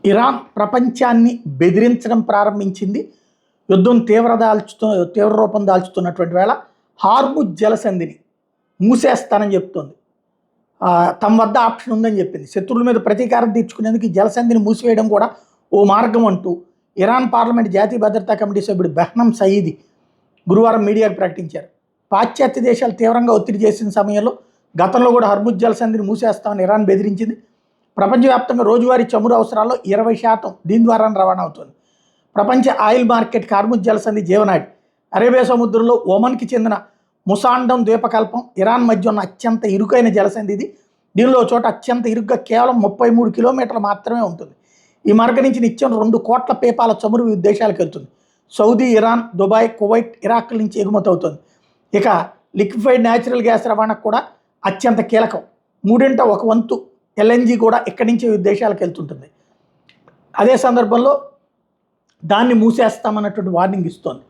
Iran ప్రపంచాన్ని బెదిరించడం ప్రారంభించింది. యుద్ధం తీవ్ర రూపం దాల్చుతున్నటువంటి వేళ హార్ముజ్ జలసంధిని మూసేస్తానని చెప్తోంది. తమ వద్ద ఆప్షన్ ఉందని చెప్పింది. శత్రువుల మీద ప్రతీకారం తీర్చుకునేందుకు ఈ జలసంధిని మూసివేయడం కూడా ఓ మార్గం అంటూ ఇరాన్ పార్లమెంట్ జాతీయ భద్రతా కమిటీ సభ్యుడు బెహ్నం సయీది గురువారం మీడియాకు ప్రకటించారు. పాశ్చాత్య దేశాలు తీవ్రంగా ఒత్తిడి చేసిన సమయంలో గతంలో కూడా హార్ముజ్ జలసంధిని మూసేస్తామని ఇరాన్ బెదిరించింది. ప్రపంచవ్యాప్తంగా రోజువారీ చమురు అవసరాల్లో 20% దీని ద్వారా రవాణా అవుతుంది. ప్రపంచ ఆయిల్ మార్కెట్కి హార్ముజ్ జలసంధి జీవనాడి. అరేబియా సముద్రంలో ఒమన్కి చెందిన ముసాండం ద్వీపకల్పం ఇరాన్ మధ్య ఉన్న అత్యంత ఇరుకైన జలసంధి ఇది. దీనిలో చోట అత్యంత ఇరుగ్గా కేవలం 33 కిలోమీటర్లు మాత్రమే ఉంటుంది. ఈ మార్గం నుంచి నిత్యం 2 కోట్ల పీపాల చమురు వివిధ దేశాలకు వెళ్తుంది. Saudi, Iran, Dubai, Kuwait, Iraq నుంచి ఎగుమతి అవుతుంది. ఇక లిక్విఫైడ్ న్యాచురల్ గ్యాస్ రవాణాకు కూడా అత్యంత కీలకం. 1/3 వంతు ఎల్ఎన్జీ కూడా ఇక్కడి నుంచి వివిధ దేశాలకు వెళ్తుంటుంది. అదే సందర్భంలో దాన్ని మూసేస్తామన్నటువంటి వార్నింగ్ ఇస్తోంది.